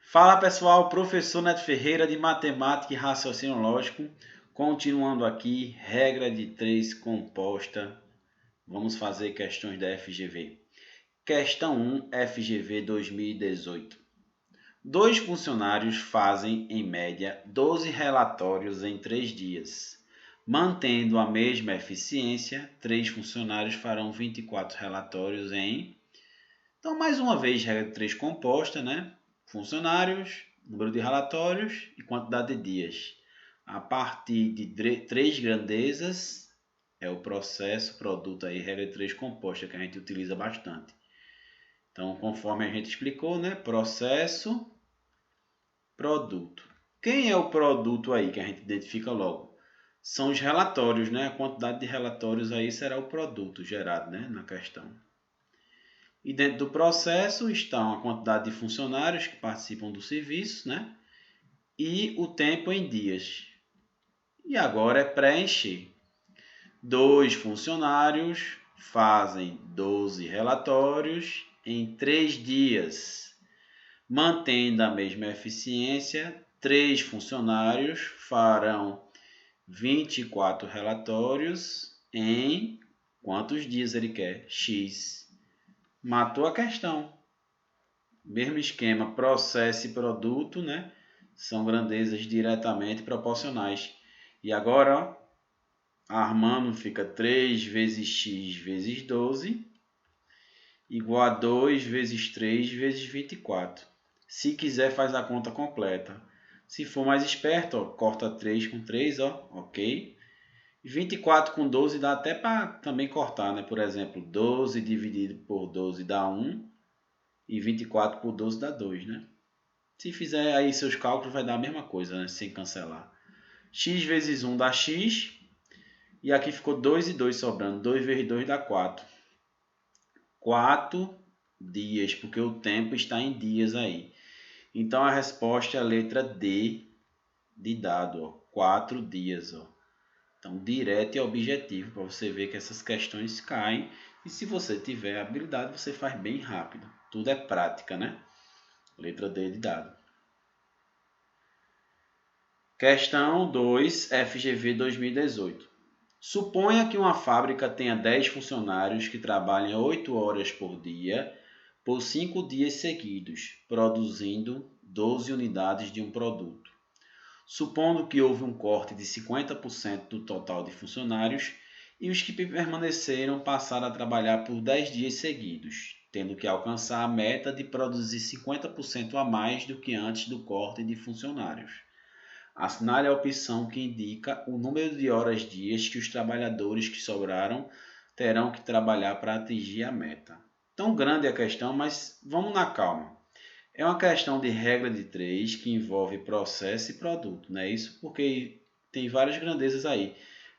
Fala pessoal, professor Neto Ferreira de Matemática e Raciocínio Lógico, continuando aqui, regra de 3 composta, vamos fazer questões da FGV. Questão 1, FGV 2018. Dois funcionários fazem, em média, 12 relatórios em 3 dias. Mantendo a mesma eficiência, 3 funcionários farão 24 relatórios em... Então, mais uma vez, regra de 3 composta, né? Funcionários, número de relatórios e quantidade de dias. A partir de 3 grandezas é o processo, produto aí, regra de 3 composta, que a gente utiliza bastante. Então, conforme a gente explicou, né? Processo, produto. Quem é o produto aí que a gente identifica logo? São os relatórios, né? A quantidade de relatórios aí será o produto gerado, né? Na questão. E dentro do processo estão a quantidade de funcionários que participam do serviço, né? E o tempo em dias. E agora é preencher. 2 funcionários fazem 12 relatórios em 3 dias. Mantendo a mesma eficiência, 3 funcionários farão 24 relatórios em quantos dias ele quer? X. Matou a questão. Mesmo esquema, processo e produto, né? São grandezas diretamente proporcionais. E agora, ó, armando fica 3 vezes x vezes 12 igual a 2 vezes 3 vezes 24. Se quiser, faz a conta completa. Se for mais esperto, ó, corta 3 com 3, ó, ok? 24 com 12 dá até para também cortar, né? Por exemplo, 12 dividido por 12 dá 1 e 24 por 12 dá 2, né? Se fizer aí seus cálculos, vai dar a mesma coisa, né? Sem cancelar. X vezes 1 dá X. E aqui ficou 2 e 2 sobrando. 2 vezes 2 dá 4. 4 dias, porque o tempo está em dias aí. Então a resposta é a letra D de dado, ó. 4 dias, ó. Então, direto e objetivo, para você ver que essas questões caem. E se você tiver habilidade, você faz bem rápido. Tudo é prática, né? Letra D de dado. Questão 2, FGV 2018. Suponha que uma fábrica tenha 10 funcionários que trabalham 8 horas por dia por 5 dias seguidos, produzindo 12 unidades de um produto. Supondo que houve um corte de 50% do total de funcionários e os que permaneceram passaram a trabalhar por 10 dias seguidos, tendo que alcançar a meta de produzir 50% a mais do que antes do corte de funcionários. Assinale a opção que indica o número de horas-dias que os trabalhadores que sobraram terão que trabalhar para atingir a meta. Tão grande é a questão, mas vamos na calma. É uma questão de regra de 3 que envolve processo e produto, não é isso? Porque tem várias grandezas aí.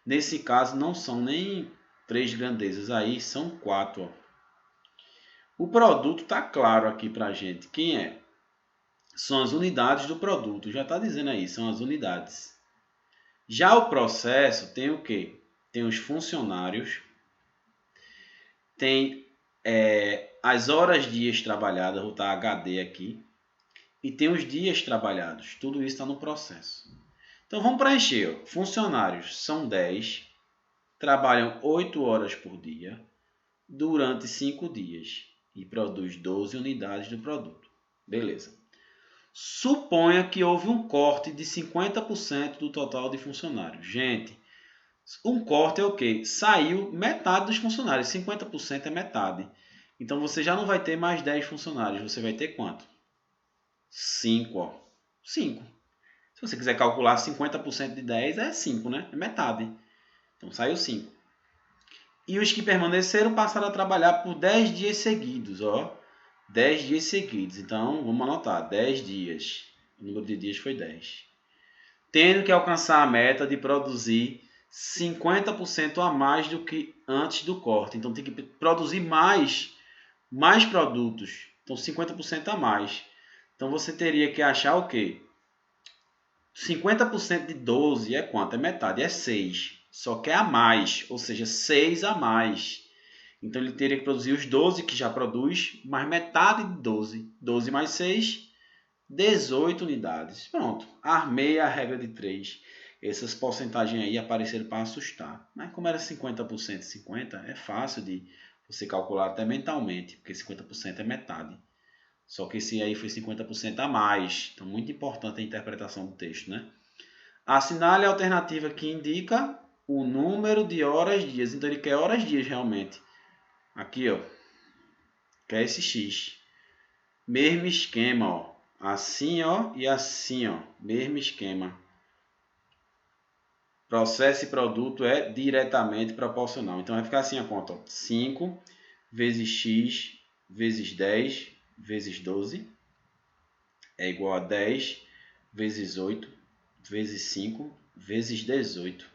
Nesse caso, não são nem 3 grandezas aí, são 4. Ó. O produto está claro aqui para a gente. Quem é? São as unidades do produto. Já está dizendo aí, são as unidades. Já o processo tem o quê? Tem os funcionários, tem as horas-dias trabalhadas, vou botar HD aqui, e tem os dias trabalhados. Tudo isso está no processo. Então vamos preencher. Ó. Funcionários são 10, trabalham 8 horas por dia, durante 5 dias, e produz 12 unidades do produto. Beleza. Suponha que houve um corte de 50% do total de funcionários. Gente, um corte é o quê? Saiu metade dos funcionários. 50% é metade. Então você já não vai ter mais 10 funcionários. Você vai ter quanto? 5. Ó. 5. Se você quiser calcular 50% de 10 é 5, né? É metade. Então saiu 5. E os que permaneceram passaram a trabalhar por 10 dias seguidos. Ó. 10 dias seguidos. Então, vamos anotar. 10 dias. O número de dias foi 10. Tendo que alcançar a meta de produzir 50% a mais do que antes do corte. Então, tem que produzir mais produtos. Então, 50% a mais. Então, você teria que achar o quê? 50% de 12 é quanto? É metade, é 6. Só que é a mais, ou seja, 6 a mais. Então, ele teria que produzir os 12 que já produz, mais metade de 12. 12 mais 6, 18 unidades. Pronto, armei a regra de 3. Essas porcentagens aí apareceram para assustar. Mas como era 50% e 50%, é fácil de você calcular até mentalmente, porque 50% é metade. Só que esse aí foi 50% a mais. Então, muito importante a interpretação do texto, né? Assinale a alternativa que indica o número de horas-dias. Então, ele quer horas-dias realmente. Aqui, ó. Quer esse X. Mesmo esquema, ó. Assim, ó, e assim, ó. Mesmo esquema. Processo e produto é diretamente proporcional. Então, vai ficar assim a conta, ó. 5 vezes X vezes 10 vezes 12 é igual a 10 vezes 8 vezes 5 vezes 18.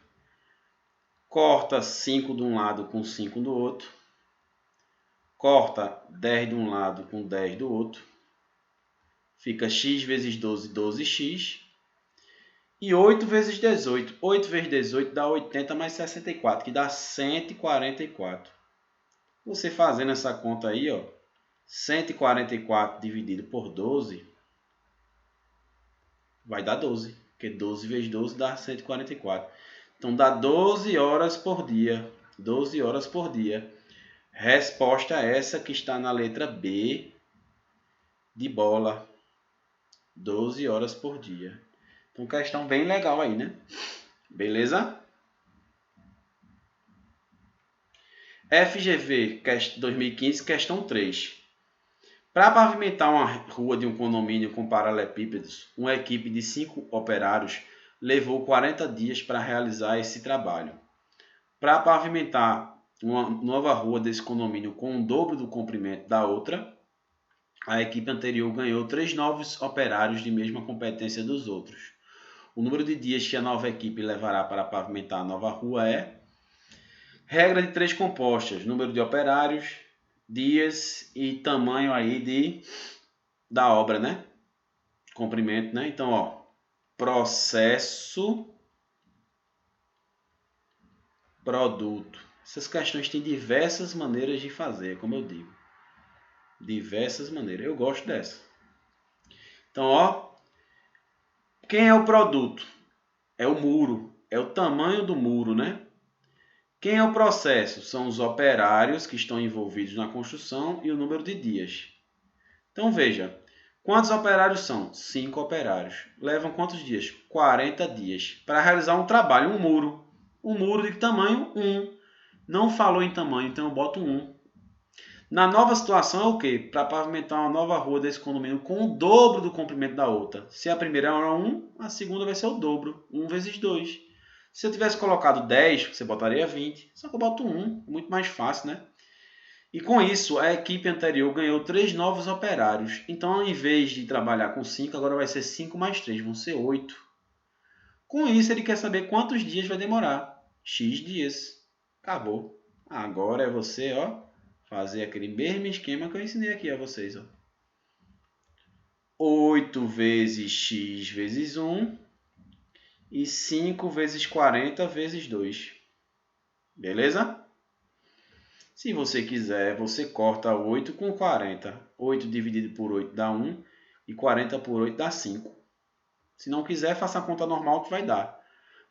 Corta 5 de um lado com 5 do outro. Corta 10 de um lado com 10 do outro. Fica x vezes 12, 12x. E 8 vezes 18. 8 vezes 18 dá 80 mais 64, que dá 144. Você fazendo essa conta aí, ó, 144 dividido por 12 vai dar 12. Porque 12 vezes 12 dá 144. Então dá 12 horas por dia. 12 horas por dia. Resposta essa que está na letra B de bola. 12 horas por dia. Então, questão bem legal aí, né? Beleza? FGV 2015, questão 3. Para pavimentar uma rua de um condomínio com paralelepípedos, uma equipe de 5 operários levou 40 dias para realizar esse trabalho. Para pavimentar uma nova rua desse condomínio com o dobro do comprimento da outra, a equipe anterior ganhou 3 novos operários de mesma competência dos outros. O número de dias que a nova equipe levará para pavimentar a nova rua é... Regra de 3 compostas, número de operários, dias e tamanho aí da obra, né? Comprimento, né? Então, ó, processo, produto. Essas questões têm diversas maneiras de fazer, como eu digo. Diversas maneiras. Eu gosto dessa. Então, ó, quem é o produto? É o muro, é o tamanho do muro, né? Quem é o processo? São os operários que estão envolvidos na construção e o número de dias. Então veja, quantos operários são? 5 operários. Levam quantos dias? 40 dias. Para realizar um trabalho, um muro. Um muro de tamanho 1. Não falou em tamanho, então eu boto 1. Na nova situação é o quê? Para pavimentar uma nova rua desse condomínio com o dobro do comprimento da outra. Se a primeira era 1, a segunda vai ser o dobro. 1 vezes 2. Se eu tivesse colocado 10, você botaria 20. Só que eu boto 1. Muito mais fácil, né? E com isso, a equipe anterior ganhou 3 novos operários. Então, ao invés de trabalhar com 5, agora vai ser 5 mais 3. Vão ser 8. Com isso, ele quer saber quantos dias vai demorar. X dias. Acabou. Agora é você, ó, fazer aquele mesmo esquema que eu ensinei aqui a vocês, ó. 8 vezes x vezes 1 e 5 vezes 40 vezes 2. Beleza? Se você quiser, você corta 8 com 40. 8 dividido por 8 dá 1 e 40 por 8 dá 5. Se não quiser, faça a conta normal que vai dar.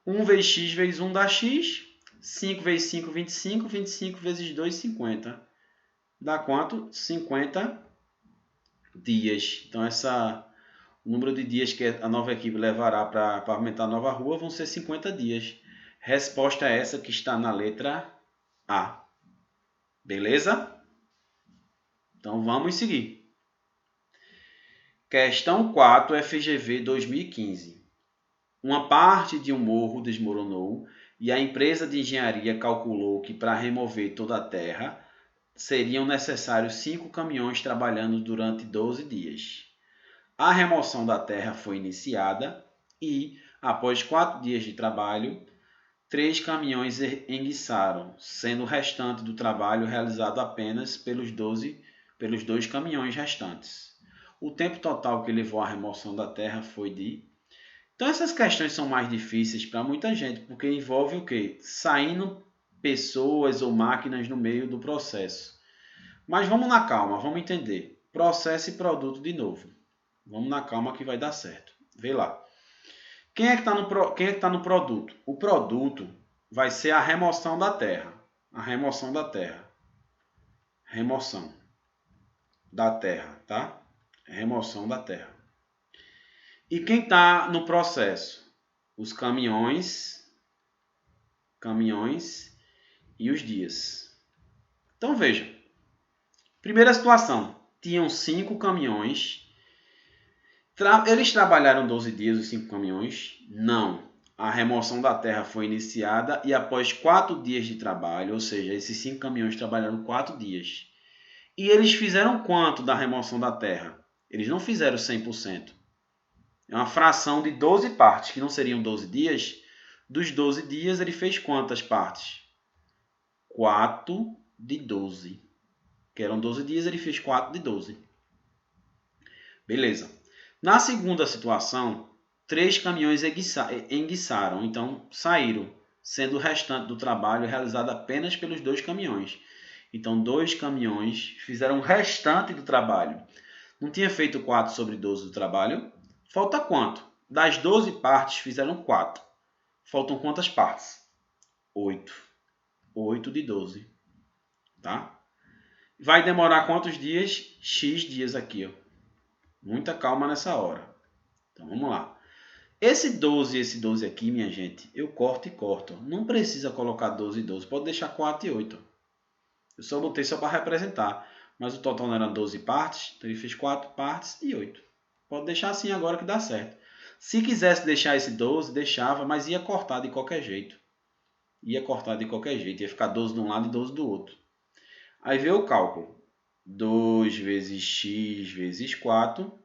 1 vezes x vezes 1 dá x. 5 vezes 5, 25. 25 vezes 2, 50. Dá quanto? 50 dias. Então, o número de dias que a nova equipe levará para pavimentar a nova rua vão ser 50 dias. Resposta é essa que está na letra A. Beleza? Então, vamos seguir. Questão 4, FGV 2015. Uma parte de um morro desmoronou e a empresa de engenharia calculou que para remover toda a terra seriam necessários 5 caminhões trabalhando durante 12 dias. A remoção da terra foi iniciada e, após 4 dias de trabalho, 3 caminhões enguiçaram, sendo o restante do trabalho realizado apenas pelos 2 caminhões restantes. O tempo total que levou à remoção da terra foi de... Então essas questões são mais difíceis para muita gente, porque envolve o quê? Saindo pessoas ou máquinas no meio do processo. Mas vamos na calma, vamos entender. Processo e produto de novo. Vamos na calma que vai dar certo. Vê lá. Quem é que está no produto? O produto vai ser a remoção da terra. A remoção da terra. Remoção da terra, tá? Remoção da terra. E quem está no processo? Os caminhões e os dias. Então veja. Primeira situação. Tinham 5 caminhões. Eles trabalharam 12 dias, os 5 caminhões? Não. A remoção da terra foi iniciada e após 4 dias de trabalho, ou seja, esses 5 caminhões trabalharam 4 dias. E eles fizeram quanto da remoção da terra? Eles não fizeram 100%. É uma fração de 12 partes, que não seriam 12 dias. Dos 12 dias, ele fez quantas partes? 4 de 12. Que eram 12 dias, ele fez 4 de 12. Beleza. Na segunda situação, 3 caminhões enguiçaram, então saíram, sendo o restante do trabalho realizado apenas pelos 2 caminhões. Então, 2 caminhões fizeram o restante do trabalho. Não tinha feito 4 sobre 12 do trabalho? Falta quanto? Das 12 partes, fizeram 4. Faltam quantas partes? 8. 8 de 12. Tá? Vai demorar quantos dias? X dias aqui, ó. Muita calma nessa hora. Então, vamos lá. Esse 12 e esse 12 aqui, minha gente, eu corto e corto. Não precisa colocar 12 e 12. Pode deixar 4 e 8. Eu só botei só para representar. Mas o total não era 12 partes. Então, ele fez 4 partes e 8. Pode deixar assim agora que dá certo. Se quisesse deixar esse 12, deixava, mas ia cortar de qualquer jeito. Ia ficar 12 de um lado e 12 do outro. Aí veio o cálculo. 2 vezes x vezes 4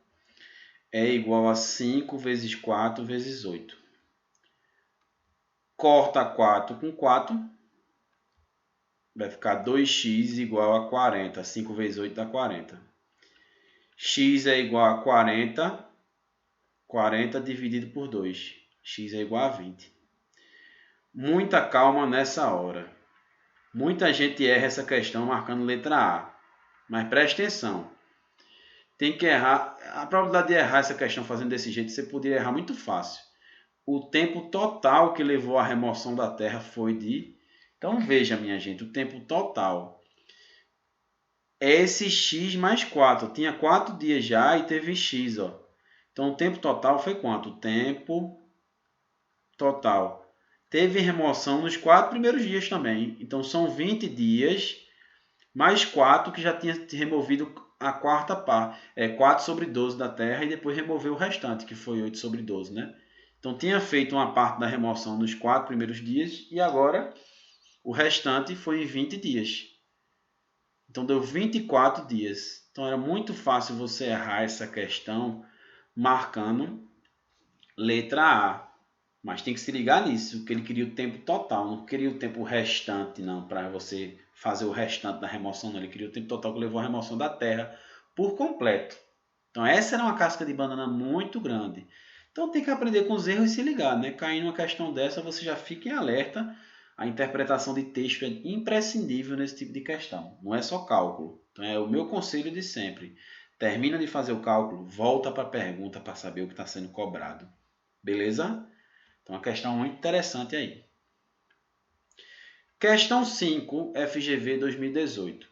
é igual a 5 vezes 4 vezes 8. Corta 4 com 4. Vai ficar 2x igual a 40. 5 vezes 8 dá 40. X é igual a 40. 40 dividido por 2. X é igual a 20. Muita calma nessa hora. Muita gente erra essa questão marcando letra A. Mas preste atenção. Tem que errar. A probabilidade de errar essa questão fazendo desse jeito, você poderia errar muito fácil. O tempo total que levou à remoção da terra foi de... Então veja, minha gente, o tempo total é esse x mais 4. Tinha 4 dias já e teve x, ó. Então o tempo total foi quanto? O tempo total. Teve remoção nos 4 primeiros dias também. Então são 20 dias mais 4 que já tinha removido a quarta parte. 4 sobre 12 da terra e depois removeu o restante, que foi 8 sobre 12, né? Então tinha feito uma parte da remoção nos 4 primeiros dias e agora o restante foi em 20 dias. Então deu 24 dias. Então era muito fácil você errar essa questão marcando letra A. Mas tem que se ligar nisso, que ele queria o tempo total, não queria o tempo restante, não, para você fazer o restante da remoção, não. Ele queria o tempo total que levou a remoção da terra por completo. Então essa era uma casca de banana muito grande. Então tem que aprender com os erros e se ligar, né? Cair numa questão dessa, você já fica em alerta. A interpretação de texto é imprescindível nesse tipo de questão. Não é só cálculo. Então é o meu conselho de sempre. Termina de fazer o cálculo, volta para a pergunta para saber o que está sendo cobrado. Beleza? Então, uma questão muito interessante aí. Questão 5, FGV 2018.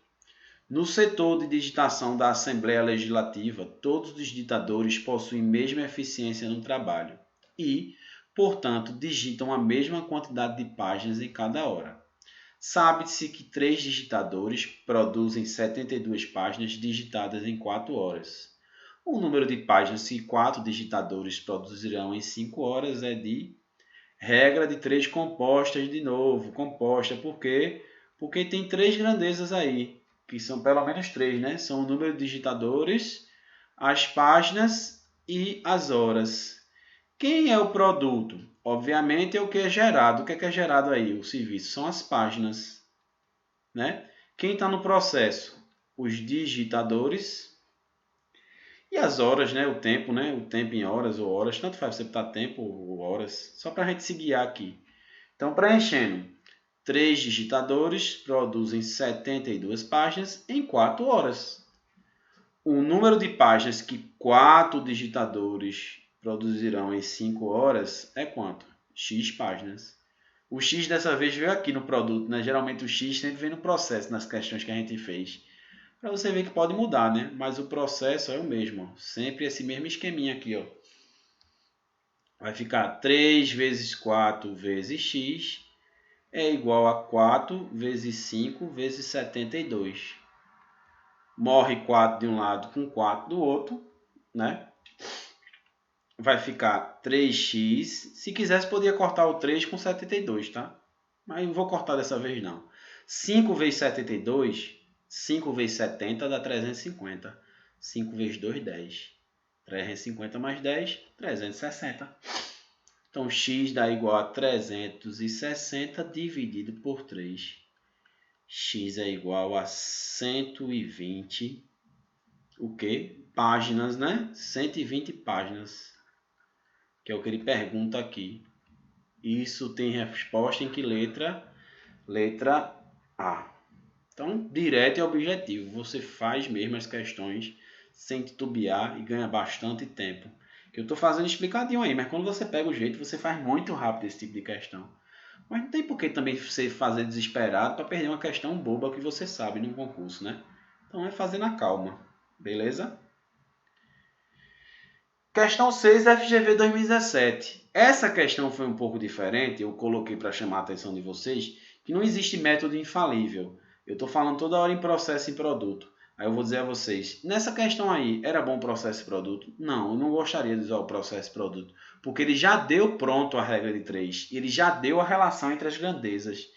No setor de digitação da Assembleia Legislativa, todos os digitadores possuem mesma eficiência no trabalho e, portanto, digitam a mesma quantidade de páginas em cada hora. Sabe-se que 3 digitadores produzem 72 páginas digitadas em 4 horas. O número de páginas que 4 digitadores produzirão em 5 horas é de... Regra de 3 compostas de novo. Composta por quê? Porque tem 3 grandezas aí, que são pelo menos 3, né? São o número de digitadores, as páginas e as horas. Quem é o produto? Obviamente é o que é gerado. O que é gerado aí? O serviço. São as páginas, né? Quem está no processo? Os digitadores. E as horas, né? O tempo, né? O tempo em horas ou horas. Tanto faz você botar tempo ou horas. Só para a gente se guiar aqui. Então, preenchendo. 3 digitadores produzem 72 páginas em 4 horas. o número de páginas que 4 digitadores produzirão em 5 horas é quanto? X páginas. O X dessa vez veio aqui no produto, né? Geralmente o X sempre vem no processo, nas questões que a gente fez. Para você ver que pode mudar, né? Mas o processo é o mesmo. Sempre esse mesmo esqueminha aqui, ó. Vai ficar 3 vezes 4 vezes x é igual a 4 vezes 5 vezes 72. Morre 4 de um lado com 4 do outro, né? Vai ficar 3x. Se quisesse, podia cortar o 3 com 72, tá? Mas não vou cortar dessa vez, não. 5 vezes 72, 5 vezes 70 dá 350. 5 vezes 2, 10. 350 mais 10, 360. Então, x dá igual a 360 dividido por 3. X é igual a 120. O quê? Páginas, né? 120 páginas. Que é o que ele pergunta aqui. Isso tem resposta em que letra? Letra A. Então, direto e objetivo. Você faz mesmo as questões sem titubear e ganha bastante tempo. Que eu estou fazendo explicadinho aí, mas quando você pega o jeito, você faz muito rápido esse tipo de questão. Mas não tem por que também você fazer desesperado para perder uma questão boba que você sabe num concurso, né? Então é fazer na calma, beleza? Questão 6, FGV 2017. Essa questão foi um pouco diferente, eu coloquei para chamar a atenção de vocês, que não existe método infalível. Eu estou falando toda hora em processo e produto. Aí eu vou dizer a vocês, nessa questão aí, era bom processo e produto? Não, eu não gostaria de usar o processo e produto, porque ele já deu pronto a regra de 3, ele já deu a relação entre as grandezas.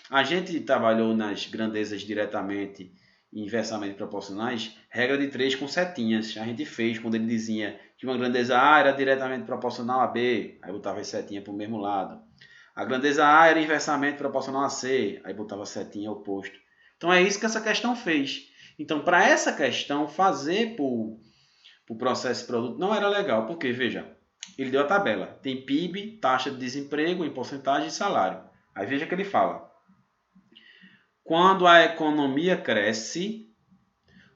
A gente trabalhou nas grandezas diretamente e inversamente proporcionais, regra de 3 com setinhas. A gente fez quando ele dizia que uma grandeza A era diretamente proporcional a B, aí botava a setinha para o mesmo lado. A grandeza A era inversamente proporcional a C, aí botava a setinha oposto. Então é isso que essa questão fez. Então, para essa questão, fazer por processo de produto não era legal, porque, veja, ele deu a tabela. Tem PIB, taxa de desemprego em porcentagem e salário. Aí veja que ele fala. Quando a economia cresce,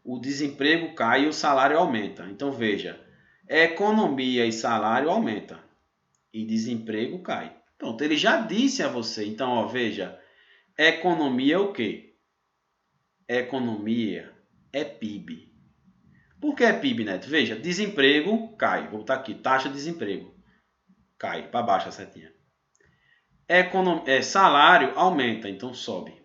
o desemprego cai e o salário aumenta. Então, veja, economia e salário aumenta e desemprego cai. Pronto, ele já disse a você. Então, ó, veja, economia é o quê? Economia é PIB. Por que é PIB, Neto? Veja, desemprego cai. Vou botar aqui, taxa de desemprego. Cai, para baixo a setinha. Salário aumenta, então sobe.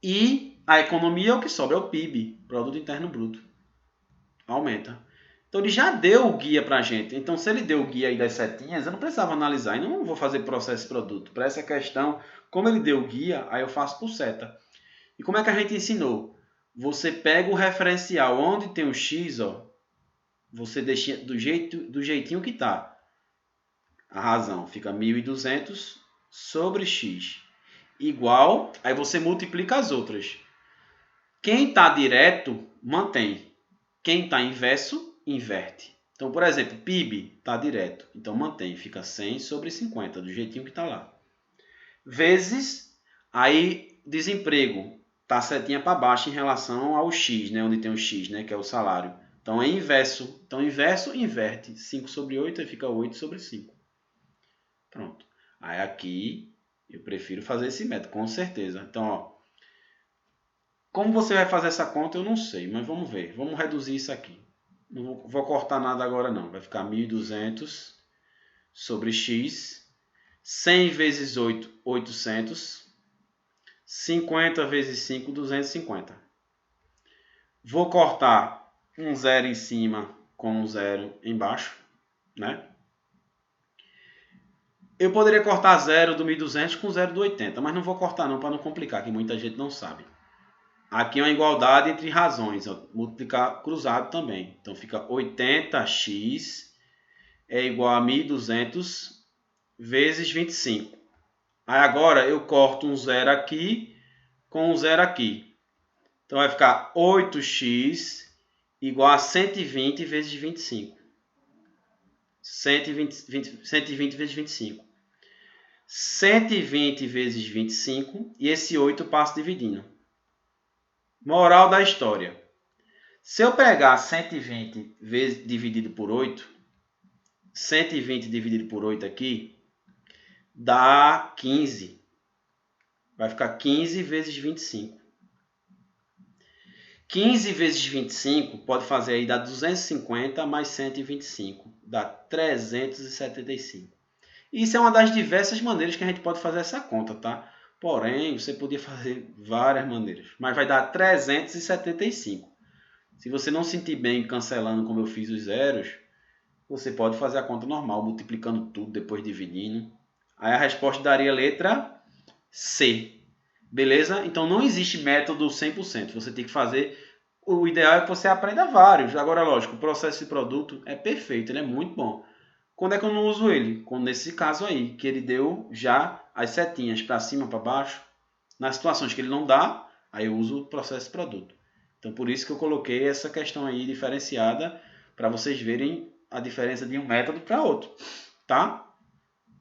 E a economia é o que sobe, é o PIB, Produto Interno Bruto. Aumenta. Então ele já deu o guia para a gente. Então se ele deu o guia aí das setinhas, eu não precisava analisar. E não vou fazer processo e produto. Para essa questão, como ele deu o guia, aí eu faço por seta. E como é que a gente ensinou? Você pega o referencial onde tem o X, ó, você deixa do jeitinho que está. A razão fica 1.200 sobre X. Igual, aí você multiplica as outras. Quem está direto, mantém. Quem está inverso, inverte. Então, por exemplo, PIB está direto. Então, mantém. Fica 100 sobre 50, do jeitinho que está lá. Vezes, aí, desemprego. Está setinha para baixo em relação ao X, né? Onde tem o X, né? Que é o salário. Então, é inverso. Então, inverso, inverte. 5 sobre 8, aí fica 8 sobre 5. Pronto. Aí, aqui, eu prefiro fazer esse método, com certeza. Então, ó. Como você vai fazer essa conta, eu não sei, mas vamos ver. Vamos reduzir isso aqui. Não vou cortar nada agora não. Vai ficar 1.200 sobre x. 100 vezes 8, 800. 50 vezes 5, 250. Vou cortar um zero em cima com um zero embaixo, né? Eu poderia cortar zero do 1.200 com zero do 80, mas não vou cortar não para não complicar, que muita gente não sabe. Aqui é uma igualdade entre razões, ó, multiplicar cruzado também. Então fica 80x é igual a 1.200 vezes 25. Aí agora eu corto um zero aqui com um zero aqui. Então vai ficar 8x igual a 120 vezes 25. 120 vezes 25. 120 vezes 25 e esse 8 passa dividindo. Moral da história. Se eu pegar 120 dividido por 8, 120 dividido por 8 aqui, dá 15. Vai ficar 15 vezes 25. 15 vezes 25 pode fazer aí, dá 250 mais 125. Dá 375. Isso é uma das diversas maneiras que a gente pode fazer essa conta, tá? Porém, você podia fazer várias maneiras. Mas vai dar 375. Se você não sentir bem cancelando como eu fiz os zeros, você pode fazer a conta normal, multiplicando tudo, depois dividindo. Aí a resposta daria a letra C. Beleza? Então não existe método 100%. Você tem que fazer... O ideal é que você aprenda vários. Agora, lógico, o processo de produto é perfeito, ele é muito bom. Quando é que eu não uso ele? Como nesse caso aí, que ele deu já as setinhas para cima, para baixo. Nas situações que ele não dá, aí eu uso o processo de produto. Então, por isso que eu coloquei essa questão aí diferenciada, para vocês verem a diferença de um método para outro. Tá?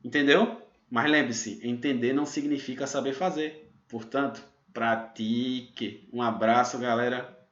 Entendeu? Mas lembre-se, entender não significa saber fazer. Portanto, pratique. Um abraço, galera.